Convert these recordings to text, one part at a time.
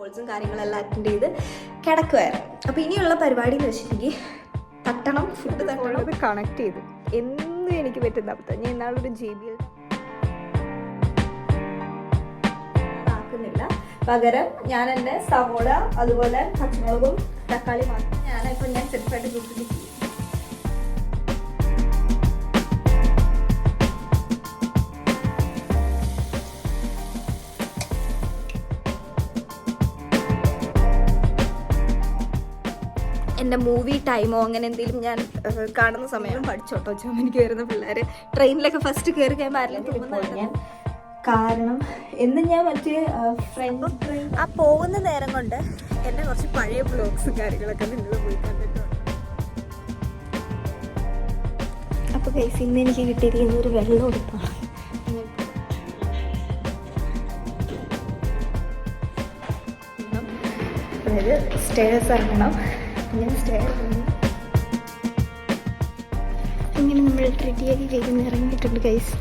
കോൾസും കാര്യങ്ങളെല്ലാം അറ്റൻഡ് ചെയ്ത് കിടക്കുമായിരുന്നു. അപ്പോൾ ഇനിയുള്ള പരിപാടി എന്ന് വെച്ചിട്ടുണ്ടെങ്കിൽ തട്ടണം, ഫുഡ് തട്ടണം. കണക്ട് ചെയ്തു എന്നും എനിക്ക് പറ്റുന്ന അബദ്ധം. ഞാൻ ഇന്നാളൊരു JBL ആക്കുന്നില്ല, പകരം ഞാൻ എൻ്റെ സവോള അതുപോലെ പച്ചമുളകും തക്കാളി മാത്രം ഞാൻ സെൽഫായിട്ട് കുക്കിംഗ് ചെയ്യും. എൻ്റെ മൂവി ടൈമോ അങ്ങനെ എന്തെങ്കിലും ഞാൻ കാണുന്ന സമയം പഠിച്ചോട്ടോ എനിക്ക് വരുന്ന പിള്ളേർ ട്രെയിനിലൊക്കെ ഫസ്റ്റ് കയറി കഴിയുമ്പോൾ ആരെങ്കിലും തോന്നുന്ന കാരണം എന്ന് ഞാൻ മറ്റേ ഫ്രണ്ട് ആ പോകുന്ന നേരം കൊണ്ട് എൻ്റെ കുറച്ച് പഴയ ബ്ലോഗ്സും കാര്യങ്ങളൊക്കെ നിങ്ങൾ പോയി കണ്ടിട്ടുണ്ട്. അപ്പോൾ ഗൈസ് ഇന്ന് എനിക്ക് കിട്ടിയിരിക്കുന്ന ഒരു വെള്ളം എടുത്താണ്. അതായത് സ്റ്റേഴ്സ് ഇറങ്ങണം. ഞാൻ സ്റ്റെയർ ഇങ്ങനെ നമ്മൾ റെഡിയായി വേഗം ഇറങ്ങിയിട്ടുണ്ട് ഗൈസ്.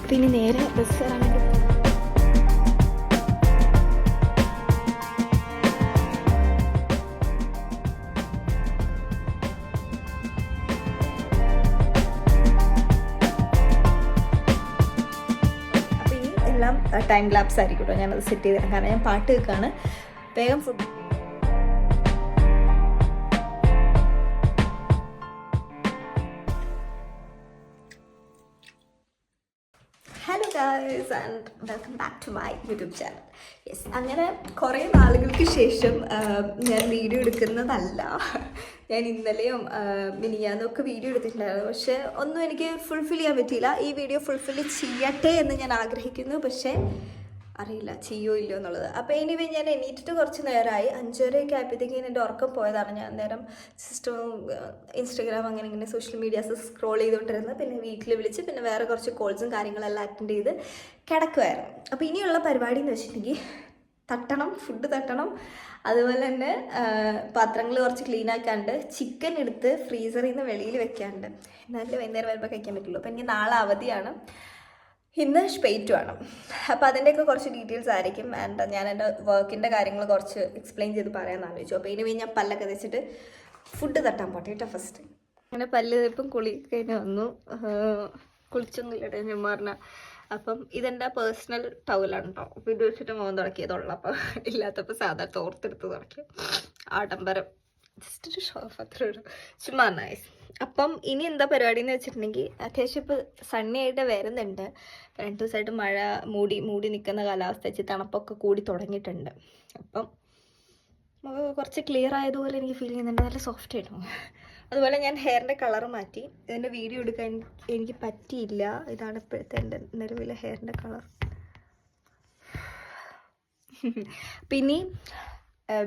പിന്നെ നേരെ ബസ് ഇറങ്ങി അപ്പോൾ ഈ എല്ലാം ടൈം ലാപ്സ് ആയിരിക്കും കേട്ടോ. ഞാനത് സെറ്റ് ചെയ്തിടാം, കാരണം ഞാൻ പാട്ട് കേൾക്കാണ്. വേഗം food hello guys and welcome back to my YouTube channel. Yes, അങ്ങനെ കുറേ നാളുകൾക്ക് ശേഷം ഞാൻ വീഡിയോ എടുക്കുന്നതല്ല. ഞാൻ ഇന്നലെയും മിനിയാന്നൊക്കെ വീഡിയോ എടുത്തിട്ടുണ്ടായിരുന്നു, പക്ഷേ ഒന്നും എനിക്ക് ഫുൾഫിൽ ചെയ്യാൻ പറ്റിയില്ല. ഈ വീഡിയോ ഫുൾഫിൽ ചെയ്യട്ടെ എന്ന് ഞാൻ ആഗ്രഹിക്കുന്നു, പക്ഷേ അറിയില്ല ചെയ്യോ ഇല്ലയോ എന്നുള്ളത്. അപ്പോൾ എനിവേ ഞാൻ എണീറ്റിട്ട് കുറച്ച് നേരമായി. 5:30 ആയപ്പോഴത്തേക്കും എൻ്റെ ഉറക്കം പോയതാണ്. ഞാൻ നേരം സിസ്റ്റവും ഇൻസ്റ്റഗ്രാം അങ്ങനെ ഇങ്ങനെ സോഷ്യൽ മീഡിയാസ് സ്ക്രോൾ ചെയ്തുകൊണ്ടിരുന്നത്. പിന്നെ വീട്ടിൽ വിളിച്ച് പിന്നെ വേറെ കുറച്ച് കോൾസും കാര്യങ്ങളെല്ലാം അറ്റൻഡ് ചെയ്ത് കിടക്കുമായിരുന്നു. അപ്പോൾ ഇനിയുള്ള പരിപാടി എന്ന് വെച്ചിട്ടുണ്ടെങ്കിൽ തട്ടണം, ഫുഡ് തട്ടണം, അതുപോലെ തന്നെ പാത്രങ്ങൾ കുറച്ച് ക്ലീൻ ആക്കാണ്ട്, ചിക്കൻ എടുത്ത് ഫ്രീസറിൽ നിന്ന് വെളിയിൽ വെക്കാണ്ട്, എന്നാലും വൈകുന്നേരം വരുമ്പോൾ കഴിക്കാൻ പറ്റുള്ളൂ. അപ്പോൾ എനിക്ക് നാളെ അവധിയാണ്, ഇന്ന് സ്പെയ്റ്റ് വേണം. അപ്പോൾ അതിൻ്റെയൊക്കെ കുറച്ച് ഡീറ്റെയിൽസ് ആയിരിക്കും. ആൻഡ് ഞാൻ എൻ്റെ വർക്കിൻ്റെ കാര്യങ്ങൾ കുറച്ച് എക്സ്പ്ലെയിൻ ചെയ്ത് പറയാമെന്ന് ആലോചിച്ചു. അപ്പോൾ ഇനി ഞാൻ പല്ലൊക്കെ തേച്ചിട്ട് ഫുഡ് തട്ടാൻ പോട്ടെ കേട്ടോ. ഫസ്റ്റ് അങ്ങനെ പല്ല് തേപ്പും കുളി കഴിഞ്ഞ് വന്നു. കുളിച്ചൊന്നും ഇല്ലട്ടെ ഞാൻ പറഞ്ഞ. അപ്പം ഇതെൻ്റെ പേഴ്സണൽ ടവലാണ് കേട്ടോ. അപ്പോൾ ഇത് വെച്ചിട്ട് മോൻ തുടക്കിയതുള്ളൂ. അപ്പം ഇല്ലാത്തപ്പോൾ സാധാരണ തോർത്തെടുത്ത് തുടക്കി. ആഡംബരം ജസ്റ്റ് ഒരു ഷോഫ്, അത്ര ഒരു ചുമ്മാ നൈസ്. അപ്പം ഇനി എന്താ പരിപാടി എന്ന് വെച്ചിട്ടുണ്ടെങ്കിൽ അത്യാവശ്യം ഇപ്പോൾ സണ്ണി ആയിട്ട് വരുന്നുണ്ട്. 2 ദിവസമായിട്ട് മഴ മൂടി നിൽക്കുന്ന കാലാവസ്ഥ വെച്ച് തണുപ്പൊക്കെ കൂടി തുടങ്ങിയിട്ടുണ്ട്. അപ്പം കുറച്ച് ക്ലിയർ ആയതുപോലെ എനിക്ക് ഫീൽ ചെയ്യുന്നുണ്ട്, നല്ല സോഫ്റ്റ് ആയിരുന്നു. അതുപോലെ ഞാൻ ഹെയറിൻ്റെ കളർ മാറ്റി. ഇതിൻ്റെ വീഡിയോ എടുക്കാൻ എനിക്ക് പറ്റിയില്ല. ഇതാണ് ഇപ്പോഴത്തെ എൻ്റെ നിലവിലെ ഹെയറിൻ്റെ കളർ. പിന്നെ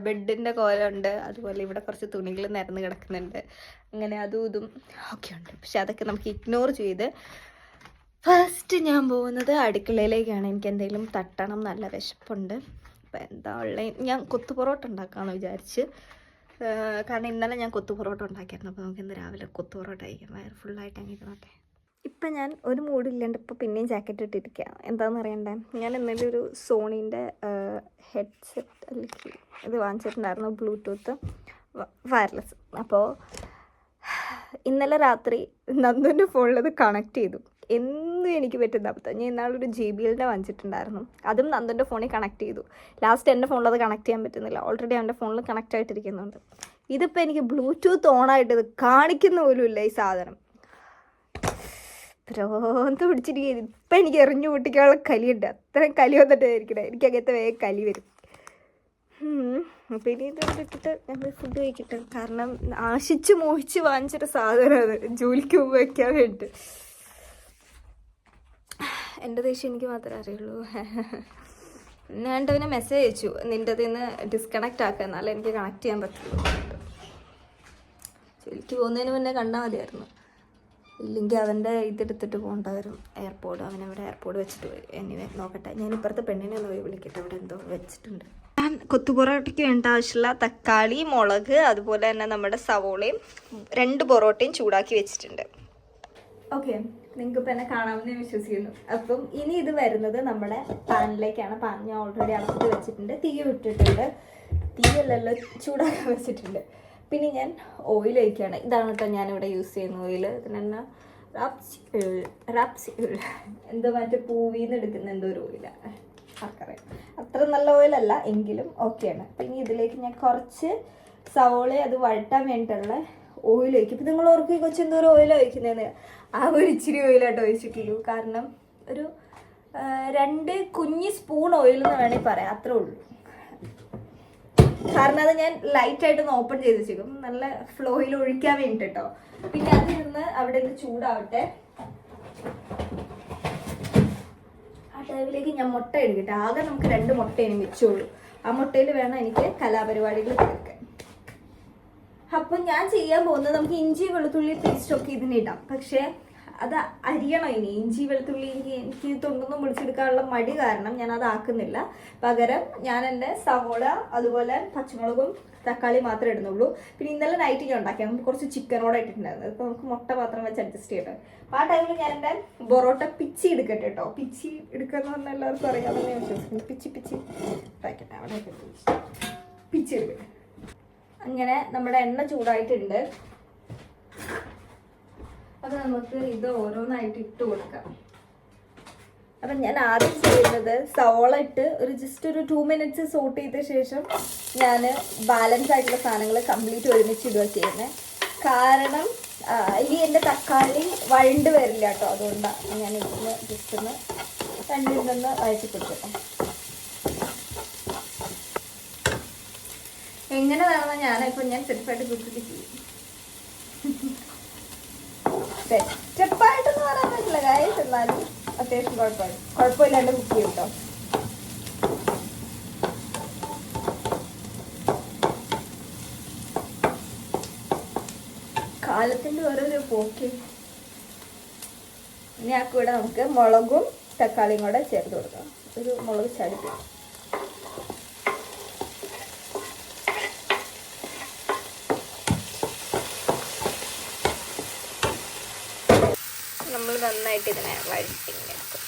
ബെഡിൻ്റെ കോലുണ്ട്, അതുപോലെ ഇവിടെ കുറച്ച് തുണികൾ നിരന്ന് കിടക്കുന്നുണ്ട്. അങ്ങനെ അതും ഇതും ഒക്കെ ഉണ്ട്. പക്ഷെ അതൊക്കെ നമുക്ക് ഇഗ്നോർ ചെയ്ത് ഫസ്റ്റ് ഞാൻ പോകുന്നത് അടുക്കളയിലേക്കാണ്. എനിക്ക് എന്തെങ്കിലും തട്ടണം, നല്ല വിശപ്പുണ്ട്. അപ്പോൾ എന്താ ഉള്ളത്, ഞാൻ കൊത്തു പൊറോട്ട ഉണ്ടാക്കാമെന്ന് വിചാരിച്ച്. കാരണം ഇന്നലെ ഞാൻ കൊത്തു പൊറോട്ട ഉണ്ടാക്കിയായിരുന്നു. അപ്പോൾ നമുക്ക് ഇന്ന് രാവിലെ കൊത്തു പൊറോട്ട കഴിക്കാം, വയറ് ഫുള്ളായിട്ട് അങ്ങനെ ഇരുന്നോട്ടെ. ഇപ്പം ഞാൻ ഒരു മൂഡില്ലാണ്ട് ഇപ്പോൾ പിന്നെയും ജാക്കറ്റ് ഇട്ടിരിക്കുകയാണ്. എന്താണെന്ന് അറിയണ്ടേ, ഞാൻ ഇന്നലെ ഒരു സോണീൻ്റെ ഹെഡ്സെറ്റ് അല്ലെങ്കിൽ ഇത് വാങ്ങിച്ചിട്ടുണ്ടായിരുന്നു, ബ്ലൂടൂത്ത് വയർലെസ്. അപ്പോൾ ഇന്നലെ രാത്രി നന്ദുവിൻ്റെ ഫോണിലത് കണക്ട് ചെയ്തു. എന്നും എനിക്ക് പറ്റുന്ന അബദ്ധം. ഞാൻ ഇന്നാളൊരു JBL വാങ്ങിച്ചിട്ടുണ്ടായിരുന്നു, അതും നന്ദുവിൻ്റെ ഫോണിൽ കണക്ട് ചെയ്തു. ലാസ്റ്റ് എൻ്റെ ഫോണിൽ അത് കണക്ട് ചെയ്യാൻ പറ്റുന്നില്ല, ഓൾറെഡി അവൻ്റെ ഫോണിൽ കണക്റ്റ് ആയിട്ടിരിക്കുന്നുണ്ട്. ഇതിപ്പോൾ എനിക്ക് ബ്ലൂടൂത്ത് ഓണായിട്ട് ഇത് കാണിക്കുന്ന പോലും ഇല്ല ഈ സാധനം. ഭ്രാന്ത് പിടിച്ചിരിക്കുക. ഇപ്പം എനിക്ക് എറിഞ്ഞു പൊട്ടിക്കാനുള്ള കലിയുണ്ട്. അത്രയും കലി വന്നിട്ടായിരിക്കണേ, എനിക്ക് അങ്ങനത്തെ വേഗം കലി വരും. അപ്പം ഇനി ഇട്ടിട്ട് ഞങ്ങൾ ഫുഡ് കഴിക്കട്ടെ. കാരണം ആശിച്ച് മോഹിച്ച് വാങ്ങിച്ചൊരു സാധനം അത്, ജോലിക്ക് മുമ്പ് വയ്ക്കാൻ വേണ്ടി. എൻ്റെ ദേഷ്യം എനിക്ക് മാത്രമേ അറിയുള്ളൂ. ഞാൻ പിന്നെ മെസ്സേജ് അയച്ചു, നിൻ്റെ അതിൽ നിന്ന് ഡിസ്കണക്റ്റ് ആക്കുക, എന്നാലും എനിക്ക് കണക്ട് ചെയ്യാൻ പറ്റുള്ളൂ. ജോലിക്ക് പോകുന്നതിന് മുന്നേ കണ്ടാൽ മതിയായിരുന്നു. ഇല്ലെങ്കിൽ അവൻ്റെ ഇതെടുത്തിട്ട് പോകേണ്ട വരും, എയർപോർട്ട്. അവനവിടെ എയർപോർട്ട് വെച്ചിട്ട് പോയി. എനിവേ നോക്കട്ടെ, ഞാൻ ഇപ്പുറത്തെ പെണ്ണിനെ ഒന്ന് പോയി വിളിക്കട്ടെ, അവിടെ എന്തോ വെച്ചിട്ടുണ്ട്. ഞാൻ കൊത്തുപൊറോട്ടയ്ക്ക് വേണ്ട ആവശ്യമുള്ള തക്കാളി, മുളക്, അതുപോലെ തന്നെ നമ്മുടെ സവോളയും 2 പൊറോട്ടയും ചൂടാക്കി വെച്ചിട്ടുണ്ട്. ഓക്കെ, നിങ്ങൾക്ക് ഇപ്പം എന്നെ കാണാമെന്ന് ഞാൻ വിശ്വസിക്കുന്നു. അപ്പം ഇനി ഇത് വരുന്നത് നമ്മുടെ പാനിലേക്കാണ്. പാൻ ഞാൻ ഓൾറെഡി അടച്ചിട്ട് വെച്ചിട്ടുണ്ട്, തീ വിട്ടിട്ടുണ്ട്, തീയല്ലല്ലോ ചൂടാക്കാൻ വെച്ചിട്ടുണ്ട്. പിന്നെ ഞാൻ ഓയിൽ ഒഴിക്കുകയാണ്. ഇതാണ് കേട്ടോ ഞാനിവിടെ യൂസ് ചെയ്യുന്ന ഓയിൽ. ഇതിനെന്നാ റാപ്സി ഓയിൽ, എന്തോ മറ്റേ പൂവിന്ന് എടുക്കുന്ന എന്തോ ഒരു ഓയിലാണ്, ആർക്കറിയാം. അത്ര നല്ല ഓയിലല്ല എങ്കിലും ഓക്കെയാണ്. പിന്നെ ഇതിലേക്ക് ഞാൻ കുറച്ച് സവോളയെ അത് വഴട്ടാൻ വേണ്ടിയിട്ടുള്ള ഓയിൽ ഒഴിക്കും. ഇപ്പം നിങ്ങൾ ഓർക്കും കൊച്ചെന്തോരം ഓയിൽ ഒഴിക്കുന്നതെന്ന്. ആ ഒരു ഇച്ചിരി ഓയിലായിട്ട് ഒഴിച്ചിട്ടുള്ളൂ. കാരണം ഒരു 2 കുഞ്ഞ് സ്പൂൺ ഓയിൽ എന്ന് വേണമെങ്കിൽ പറയാം, അത്രേ ഉള്ളൂ. കാരണം അത് ഞാൻ ലൈറ്റായിട്ടൊന്ന് ഓപ്പൺ ചെയ്ത് വെച്ചേക്കും, നല്ല ഫ്ലോയിൽ ഒഴിക്കാൻ വേണ്ടിയിട്ട് കേട്ടോ. പിന്നെ അതിൽ നിന്ന് അവിടെ നിന്ന് ചൂടാവട്ടെ. ആ ടൈമിലേക്ക് ഞാൻ മുട്ട എടുക്കട്ടെ. ആകെ നമുക്ക് 2 മുട്ടയാണ് വെച്ചോളൂ. ആ മുട്ടയിൽ വേണം എനിക്ക് കലാപരിപാടികൾ തീർക്കാൻ. അപ്പം ഞാൻ ചെയ്യാൻ പോകുന്നത്, നമുക്ക് ഇഞ്ചി വെളുത്തുള്ളി പേസ്റ്റൊക്കെ ഇതിനിടാം, പക്ഷേ അത് അരിയണം. ഇനി ഇഞ്ചി വെളുത്തുള്ളി എനിക്ക് തൊണ്ടൊന്നും പൊളിച്ചെടുക്കാനുള്ള മടി കാരണം ഞാൻ അത് ആക്കുന്നില്ല. പകരം ഞാൻ എൻ്റെ സവോള അതുപോലെ പച്ചമുളകും തക്കാളി മാത്രമേ ഇടുന്നുള്ളൂ. പിന്നെ ഇന്നലെ നൈറ്റ് ഞാൻ ഉണ്ടാക്കിയാൽ നമുക്ക് കുറച്ച് ചിക്കനോടെ ഇട്ടിട്ടുണ്ടായിരുന്നു. ഇപ്പോൾ നമുക്ക് മുട്ട മാത്രം വെച്ച് അഡ്ജസ്റ്റ് ചെയ്യട്ടെ. അപ്പോൾ ആ ടൈമിൽ ഞാൻ എൻ്റെ ബൊറോട്ട പിച്ചി എടുക്കട്ടെ കേട്ടോ. പിച്ചി എടുക്കാന്ന് പറഞ്ഞാൽ എല്ലാവർക്കും അറിയാമെന്ന് ഞാൻ വിശ്വസിക്കുന്നു. പിച്ചി ഉണ്ടാക്കട്ടെ, അവിടെ പിച്ചി എടുക്കട്ടെ. അങ്ങനെ നമ്മുടെ എണ്ണ ചൂടായിട്ടുണ്ട്. അത് നമുക്ക് ഇത് ഓരോന്നായിട്ട് ഇട്ട് കൊടുക്കാം. അപ്പം ഞാൻ ആദ്യം ചെയ്യുന്നത് സവോള ഇട്ട് ജസ്റ്റ് ഒരു 2 മിനിറ്റ്സ് സോട്ട് ചെയ്ത ശേഷം ഞാൻ ബാലൻസ് ആയിട്ടുള്ള സാധനങ്ങൾ കംപ്ലീറ്റ് ഒരുമിച്ചിടുക ചെയ്യുന്നത്. കാരണം ഇനി എൻ്റെ തക്കാളി വഴണ്ട് വരില്ല കേട്ടോ. അതുകൊണ്ടാണ് ഞാൻ ഇതിന് ജസ്റ്റ് ഒന്ന് രണ്ടിൽ നിന്ന് വഴറ്റി കൊടുക്കട്ടെ. എങ്ങനെ വേണമെന്ന് ഞാൻ സെൽഫായിട്ട് കുക്കിട്ട് ചെയ്യും. സെറ്റപ്പായിട്ടൊന്നും പറയാൻ പറ്റില്ല ഗായ്സ്, എന്നാലും അത്യാവശ്യം കുഴപ്പമില്ലാണ്ട് കുക്ക് ചെയ്യും കേട്ടോ. കാലത്തിൻ്റെ ഓരോരോ പോക്ക്. ഇനി ആ കൂടെ നമുക്ക് മുളകും തക്കാളിയും കൂടെ ചേർത്ത് കൊടുക്കാം. ഒരു മുളക് ചടുപ്പ്. നമ്മൾ നന്നായിട്ട് ഇതിനെ വഴറ്റിങ്ങനെ എടുക്കും.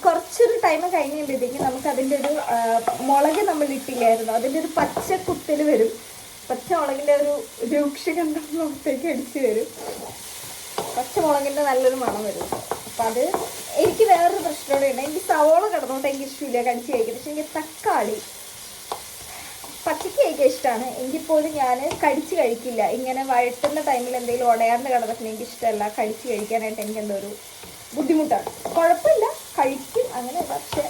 കുറച്ചൊരു ടൈം കഴിഞ്ഞുമ്പോഴത്തേക്ക് നമുക്ക് അതിൻ്റെ ഒരു മുളക് നമ്മൾ ഇട്ടില്ലായിരുന്നു, അതിൻ്റെ ഒരു പച്ച കുത്തൽ വരും. പച്ചമുളകിൻ്റെ ഒരു രൂക്ഷഗന്ധം മുഖത്തേക്ക് അടിച്ച് വരും. പച്ചമുളകിൻ്റെ നല്ലൊരു മണം വരും. അപ്പം അത് എനിക്ക് വേറൊരു പ്രശ്നമോടെ ഉണ്ട്. എനിക്ക് സവോള കിടന്നോട്ട് എനിക്ക് ഇഷ്ടമില്ല കടിച്ച് കഴിക്കുന്നത്. പക്ഷെ എനിക്ക് തക്കാളി പച്ചയ്ക്ക് കഴിക്കാൻ ഇഷ്ടമാണ്. എങ്കിൽ പോലും ഞാൻ കടിച്ച് കഴിക്കില്ല. ഇങ്ങനെ വഴറ്റുന്ന ടൈമിൽ എന്തെങ്കിലും ഉടയാണ്ട് കിടന്നിട്ട് എനിക്ക് ഇഷ്ടമല്ല. കടിച്ച് കഴിക്കാനായിട്ട് എനിക്ക് എന്തോ ഒരു ബുദ്ധിമുട്ടാണ്. കുഴപ്പമില്ല, കഴിക്കും അങ്ങനെ, പക്ഷെ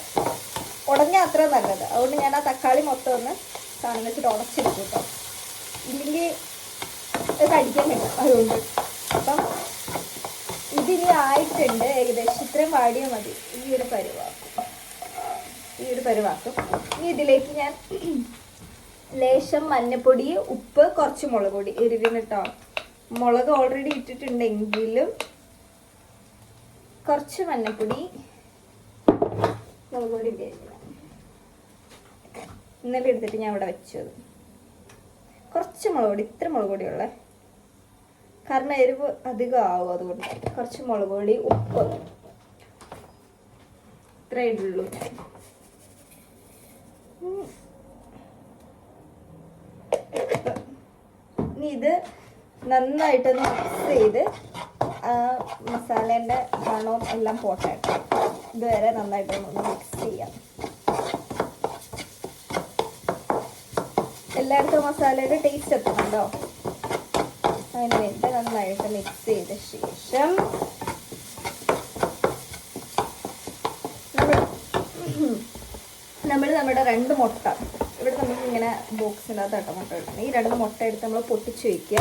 ഉടഞ്ഞാൽ അത്ര നല്ലത്. അതുകൊണ്ട് ഞാൻ ആ തക്കാളി മൊത്തം ഒന്ന് സാധനം വെച്ചിട്ട് ഉടച്ചെടുക്കും കേട്ടോ. ഇല്ലെങ്കിൽ കടിക്കാൻ പറ്റും. അതുകൊണ്ട് അപ്പം ഇതിനി ആയിട്ടുണ്ട് ഏകദേശം. ഇത്രയും വാടിയാൽ മതി. ഈ ഒരു പരുവാക്കും. ഇനി ഇതിലേക്ക് ഞാൻ ലേശം മഞ്ഞപ്പൊടി, ഉപ്പ്, കുറച്ച് മുളക് പൊടി എരിവിന് കേട്ടോ. മുളക് ഓൾറെഡി ഇട്ടിട്ടുണ്ടെങ്കിലും കുറച്ച് മഞ്ഞപ്പൊടി, മുളക് പൊടി ഇന്നലെ എടുത്തിട്ട് ഞാൻ ഇവിടെ വെച്ചത്. കുറച്ച് മുളക് പൊടി, ഇത്ര മുളക് പൊടിയുള്ളേ, കാരണം എരിവ് അധികം ആവും. അതുകൊണ്ട് കുറച്ച് മുളക് പൊടി, ഉപ്പ്, ഇത്രേ ഇടുള്ളൂ. ഇനി ഇത് നന്നായിട്ടൊന്ന് മിക്സ് ചെയ്ത് മസാലേൻ്റെ മണവും എല്ലാം പോട്ടെ. ഇതുവരെ നന്നായിട്ടൊന്ന് മിക്സ് ചെയ്യാം. എല്ലായിടത്തും മസാലയുടെ ടേസ്റ്റ് എത്തുന്നുണ്ടോ? അതിന് വേണ്ടി നന്നായിട്ട് മിക്സ് ചെയ്ത ശേഷം നമ്മൾ നമ്മുടെ 2 മുട്ട ഇവിടെ നമുക്ക് ഇങ്ങനെ ബോക്സിനകത്ത് മുട്ട എടുക്കണം. ഈ 2 മുട്ട എടുത്ത് നമ്മൾ പൊട്ടിച്ച് വയ്ക്കുക.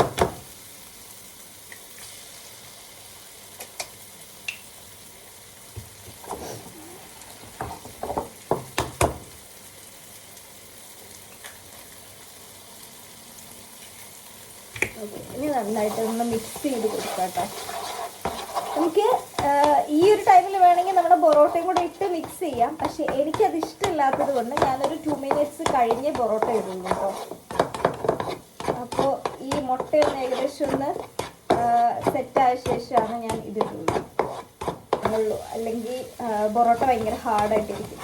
ഇനി നന്നായിട്ട് ഒന്ന് മിക്സ് ചെയ്ത് കൊടുക്കാം കേട്ടോ. നമുക്ക് ഈ ഒരു ടൈമിൽ വേണം വേണമെങ്കിൽ നമ്മുടെ പൊറോട്ടയും കൂടെ ഇട്ട് മിക്സ് ചെയ്യാം. പക്ഷെ എനിക്കത് ഇഷ്ടമില്ലാത്തത് കൊണ്ട് ഞാനൊരു 2 minutes കഴിഞ്ഞേ പൊറോട്ട ഇടുള്ളൂ കേട്ടോ. അപ്പോൾ ഈ മുട്ടയൊന്ന് ഏകദേശം ഒന്ന് സെറ്റായ ശേഷമാണ് ഞാൻ ഇതിടുള്ളൂ. അല്ലെങ്കിൽ പൊറോട്ട ഭയങ്കര ഹാർഡായിട്ടിരിക്കും.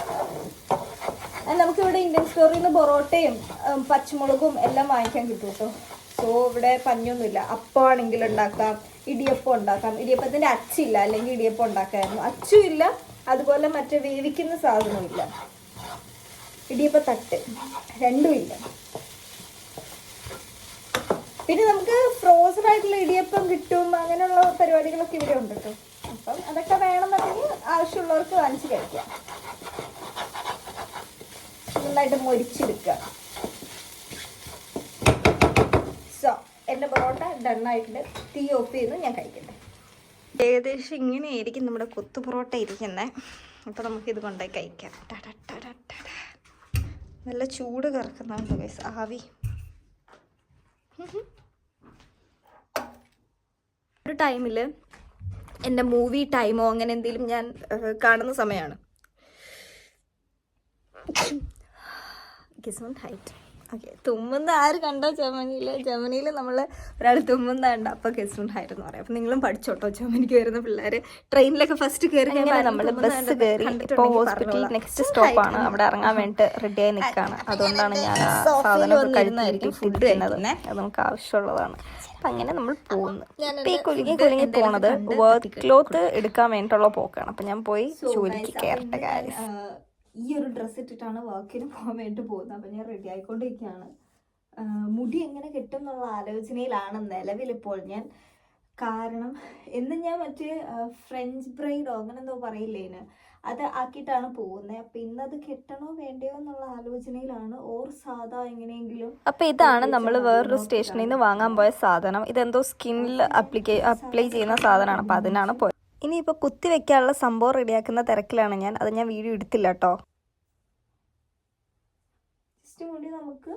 നമുക്കിവിടെ ഇന്ത്യൻ സ്റ്റോറിൽ നിന്ന് പൊറോട്ടയും പച്ചമുളകും എല്ലാം വാങ്ങിക്കാൻ കിട്ടും കേട്ടോ. സോ ഇവിടെ പഞ്ഞൊന്നുമില്ല. അപ്പം ആണെങ്കിൽ ഉണ്ടാക്കാം, ഇടിയപ്പം ഉണ്ടാക്കാം. ഇടിയപ്പത്തിൻ്റെ അച്ചില്ല, അല്ലെങ്കിൽ ഇടിയപ്പം ഉണ്ടാക്കാമായിരുന്നു. അച്ചും ഇല്ല, അതുപോലെ മറ്റേ വേവിക്കുന്ന സാധനവും ഇല്ല. ഇടിയപ്പത്തട്ട് രണ്ടും ഇല്ല. പിന്നെ നമുക്ക് ഫ്രോസൺ ആയിട്ടുള്ള ഇടിയപ്പം കിട്ടും. അങ്ങനെയുള്ള പരിപാടികളൊക്കെ ഇവിടെ ഉണ്ട് കേട്ടോ. അപ്പം അതൊക്കെ വേണമെന്നുണ്ടെങ്കിൽ ആവശ്യമുള്ളവർക്ക് വാങ്ങിച്ച് കഴിക്കാം. നന്നായിട്ട് മൊരിച്ചെടുക്കുക. സോ എൻ്റെ പൊറോട്ട ഡണ്ണായിട്ടുണ്ട്. തീ ഓഫ് ചെയ്ത് ഞാൻ കഴിക്കട്ടെ. ഏകദേശം ഇങ്ങനെയായിരിക്കും നമ്മുടെ കൊത്തു പൊറോട്ട ഇരിക്കുന്നത്. അപ്പോൾ നമുക്കിത് കൊണ്ടുപോയി കഴിക്കാം. നല്ല ചൂട് കറക്കുന്നുണ്ട് ഗൈസ്, ആവി. ഒരു ടൈമിൽ എൻ്റെ മൂവി ടൈമോ അങ്ങനെ എന്തെങ്കിലും ഞാൻ കാണുന്ന സമയമാണ്. Height okay. തുമ്മുന്ന ആര് കണ്ടോ ജർമ്മനിയിൽ നമ്മൾ ഒരാൾ തുമ്മുന്ന കണ്ട അപ്പോൾ ഗെസ്റ്റുണ്ട് ഹൈറ്റ് എന്ന് പറയാം. അപ്പം നിങ്ങളും പഠിച്ചോട്ടോ. ജർമ്മനിക്ക് വരുന്ന പിള്ളേർ ട്രെയിനിലൊക്കെ ഫസ്റ്റ് കയറി നമ്മൾ ബസ് കയറി ഇപ്പോൾ ഹോസ്പിറ്റൽ നെക്സ്റ്റ് സ്റ്റോപ്പാണ്. അവിടെ ഇറങ്ങാൻ വേണ്ടിയിട്ട് റെഡിയായി നിൽക്കുകയാണ്. അതുകൊണ്ടാണ് ഞാൻ സാധനം കഴിയുന്നതായിരിക്കും ഫുഡ് തന്നെ. അത് നമുക്ക് ആവശ്യമുള്ളതാണ്. അപ്പം അങ്ങനെ നമ്മൾ പോകുന്നു. ഇപ്പം ഈ കുലുങ്ങി പോണത് വർക്ക് ക്ലോത്ത് എടുക്കാൻ വേണ്ടിയിട്ടുള്ള പോക്കാണ്. അപ്പം ഞാൻ പോയി ജോലിക്ക് കയറട്ടെ. കാര്യം ഈ ഒരു ഡ്രസ്സ് ഇട്ടിട്ടാണ് വർക്കിന് പോകാൻ വേണ്ടി പോകുന്നത്. അപ്പം ഞാൻ റെഡി ആയിക്കൊണ്ടിരിക്കുകയാണ്. മുടി എങ്ങനെ കിട്ടും എന്നുള്ള ആലോചനയിലാണ് നിലവിലിപ്പോൾ ഞാൻ. കാരണം എന്ന് ഞാൻ മറ്റേ ഫ്രഞ്ച് ബ്രൈഡോ അങ്ങനെ എന്തോ പറയില്ലേന്, അത് ആക്കിയിട്ടാണ് പോകുന്നത്. അപ്പം ഇന്നത് കെട്ടണോ വേണ്ടയോ എന്നുള്ള ആലോചനയിലാണ്. ഓർ സാധാ എങ്ങനെയെങ്കിലും. അപ്പം ഇതാണ് നമ്മൾ വേറൊരു സ്റ്റേഷനിൽ നിന്ന് വാങ്ങാൻ പോയ സാധനം. ഇതെന്തോ സ്കിന്നിൽ അപ്ലൈ ചെയ്യുന്ന സാധനമാണ്. അപ്പം അതിനാണ് പോയത്. ഇനിയിപ്പോൾ കുത്തി വെക്കാനുള്ള സംഭവം റെഡിയാക്കുന്ന തിരക്കിലാണ് ഞാൻ. അത് ഞാൻ വീഡിയോ എടുത്തില്ല കേട്ടോ. ജസ്റ്റ് മുടി നമുക്ക്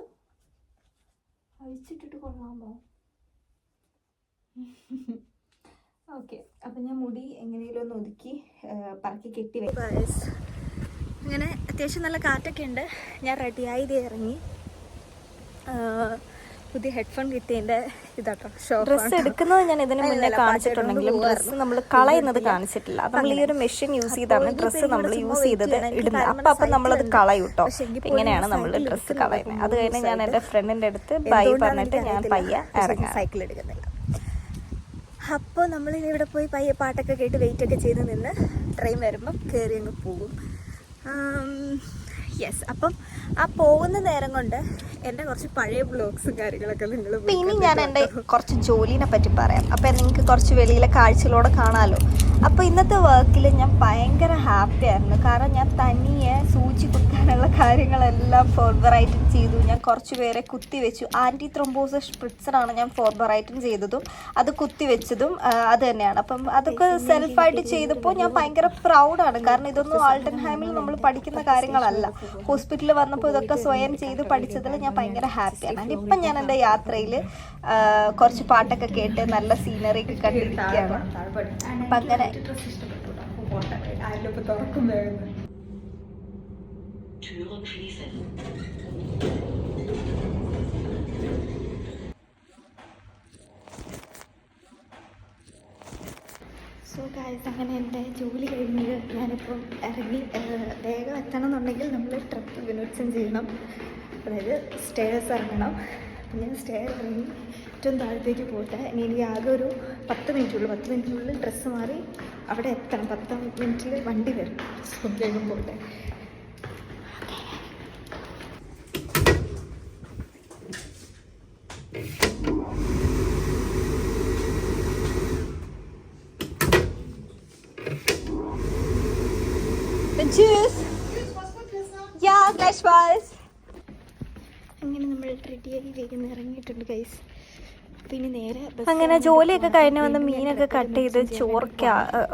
അഴിച്ചിട്ടിട്ട് കൊള്ളാമോ? ഓക്കെ. അപ്പം ഞാൻ മുടി എങ്ങനെയെങ്കിലും ഒന്ന് ഒതുക്കി പറക്കി കെട്ടി വെക്കാം. അങ്ങനെ അത്യാവശ്യം നല്ല കാറ്റൊക്കെ ഉണ്ട്. ഞാൻ റെഡിയായി ഇറങ്ങി. പുതിയ ഹെഡ്ഫോൺ കിട്ടിയതിൻ്റെ ഇതാട്ടോ. ഡ്രസ്സ് എടുക്കുന്നത് ഞാൻ ഇതിന് മുന്നേ കാണിച്ചിട്ടുണ്ടെങ്കിലും ഡ്രസ്സ് നമ്മൾ കളയുന്നത് കാണിച്ചിട്ടില്ല. നമ്മൾ ഈ ഒരു മെഷീൻ യൂസ് ചെയ്താണ് ഡ്രസ്സ് നമ്മൾ യൂസ് ചെയ്തത് ഇടുന്നത്. അപ്പം നമ്മളത് കളയും കേട്ടോ. ഇങ്ങനെയാണ് നമ്മൾ ഡ്രസ്സ് കളയുന്നത്. അത് കഴിഞ്ഞ് ഞാൻ എൻ്റെ ഫ്രണ്ടിൻ്റെ അടുത്ത് ബൈ പറഞ്ഞിട്ട് ഞാൻ പയ്യെ ഇറങ്ങാം. സൈക്കിൾ എടുക്കുന്നില്ല. അപ്പോൾ നമ്മളിനി ഇവിടെ പോയി പയ്യെ പാട്ടൊക്കെ കേട്ട് വെയിറ്റൊക്കെ ചെയ്ത് നിന്ന് ട്രെയിൻ വരുമ്പം കയറി അങ്ങ് പോകും. യെസ്. അപ്പം ആ പോകുന്ന നേരം കൊണ്ട് എൻ്റെ കുറച്ച് പഴയ ബ്ലോഗ്സും കാര്യങ്ങളൊക്കെ നിങ്ങൾ ഇനി ഞാൻ എൻ്റെ കുറച്ച് ജോലിനെ പറ്റി പറയാം. അപ്പം നിങ്ങൾക്ക് കുറച്ച് വെളിയിലെ കാഴ്ചകളോടെ കാണാമല്ലോ. അപ്പോൾ ഇന്നത്തെ വർക്കിൽ ഞാൻ ഭയങ്കര ഹാപ്പി ആയിരുന്നു. കാരണം ഞാൻ തനിയെ സൂചി കുത്താനുള്ള കാര്യങ്ങളെല്ലാം ഫോർബറൈറ്റും ചെയ്തു. ഞാൻ കുറച്ച് പേരെ കുത്തി വെച്ചു. ആൻറ്റി ത്രോംബോസിസ് സ്പ്രിറ്റ്സറാണ് ഞാൻ ഫോർബറൈറ്റും ചെയ്തതും അത് കുത്തി വെച്ചതും അത് തന്നെയാണ്. അപ്പം അതൊക്കെ സെൽഫായിട്ട് ചെയ്തപ്പോൾ ഞാൻ ഭയങ്കര പ്രൗഡാണ്. കാരണം ഇതൊന്നും ആൾട്ടൻഹൈമിൽ നമ്മൾ പഠിക്കുന്ന കാര്യങ്ങളല്ല. ഹോസ്പിറ്റലിൽ വന്നപ്പോൾ ഇതൊക്കെ സ്വയം ചെയ്ത് പഠിച്ചതിൽ ഞാൻ ഭയങ്കര ഹാപ്പിയാണ്. ആൻഡ് ഇപ്പം ഞാൻ എൻ്റെ യാത്രയിൽ കുറച്ച് പാട്ടൊക്കെ കേട്ട് നല്ല സീനറി ഒക്കെ കണ്ടിരിക്കുകയാണ്. അപ്പം അങ്ങനെ സോ ഗൈസ്, അങ്ങനെ എൻ്റെ ജോലി കഴിഞ്ഞ് ഞാനിപ്പം ഇറങ്ങി. വേഗം എത്തണം എന്നുണ്ടെങ്കിൽ നമ്മൾ ട്രിപ്പ് വിനോദം ചെയ്യണം. അതായത് സ്റ്റെയർസ് ഇറങ്ങണം. അപ്പം ഞാൻ സ്റ്റെയർ ഇറങ്ങി ഏറ്റവും താഴത്തേക്ക് പോട്ടെ. ഇനി എനിക്ക് ആകെ ഒരു 10 മിനിറ്റുള്ളൂ. 10 മിനിറ്റിനുള്ളിൽ ഡ്രസ്സ് മാറി അവിടെ എത്തണം. 10 മിനിറ്റിൽ വണ്ടി വരും. സോ വേഗം പോട്ടെ. Tschüss. Ja, gleichfalls. അങ്ങനെ നമ്മൾ റെഡിയായി വേഗം ഇറങ്ങിയിട്ടുണ്ട് ഗൈസ്. പിന്നെ നേരെ അങ്ങനെ ജോലിയൊക്കെ കഴിഞ്ഞ് വന്ന് മീനൊക്കെ കട്ട് ചെയ്ത് ചോറൊക്കെ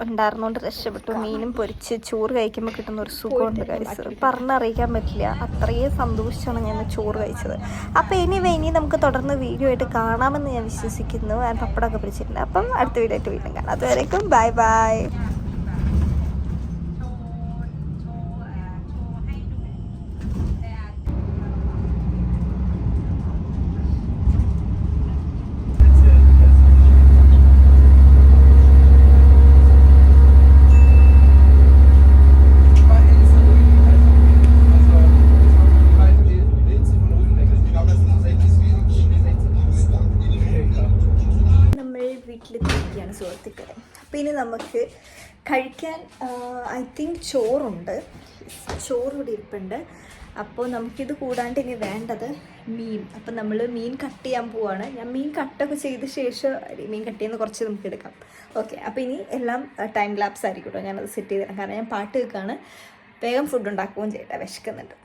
ഉണ്ടായിരുന്നോണ്ട് രക്ഷപ്പെട്ടു. മീനും പൊരിച്ച് ചോറ് കഴിക്കുമ്പോൾ കിട്ടുന്ന ഒരു സുഖമുണ്ട് ഗൈസ്, പറഞ്ഞറിയിക്കാൻ പറ്റില്ല. അത്രയും സന്തോഷിച്ചാണ് ഞാൻ ചോറ് കഴിച്ചത്. അപ്പോൾ ഇനി നമുക്ക് തുടർന്ന് വീഡിയോ ആയിട്ട് കാണാമെന്ന് ഞാൻ വിശ്വസിക്കുന്നു. ഞാൻ പപ്പടമൊക്കെ പിടിച്ചിട്ടുണ്ട്. അപ്പം അടുത്ത വീഡിയോ ആയിട്ട് വീണ്ടും കാണാം. അതുവരേക്കും ബൈ ബൈ. അപ്പോൾ ഇനി നമുക്ക് കഴിക്കാൻ ഐ തിങ്ക് ചോറുണ്ട്. ചോറ് ഇവിടെ ഇരിപ്പുണ്ട്. അപ്പോൾ നമുക്കിത് കൂടാണ്ട് ഇനി വേണ്ടത് മീൻ. അപ്പം നമ്മൾ മീൻ കട്ട് ചെയ്യാൻ പോവാണ്. ഞാൻ മീൻ കട്ടൊക്കെ ചെയ്ത ശേഷം മീൻ കട്ട് ചെയ്യുന്ന കുറച്ച് നമുക്ക് എടുക്കാം. ഓക്കെ, അപ്പോൾ ഇനി എല്ലാം ടൈം ലാപ്സ് ആയിരിക്കും കേട്ടോ. ഞാനത് സെറ്റ് ചെയ്ത് തരാം. കാരണം ഞാൻ പാട്ട് കേൾക്കുകയാണ്. വേഗം ഫുഡ് ഉണ്ടാക്കുകയും ചെയ്യട്ടെ, വിശക്കുന്നുണ്ട്.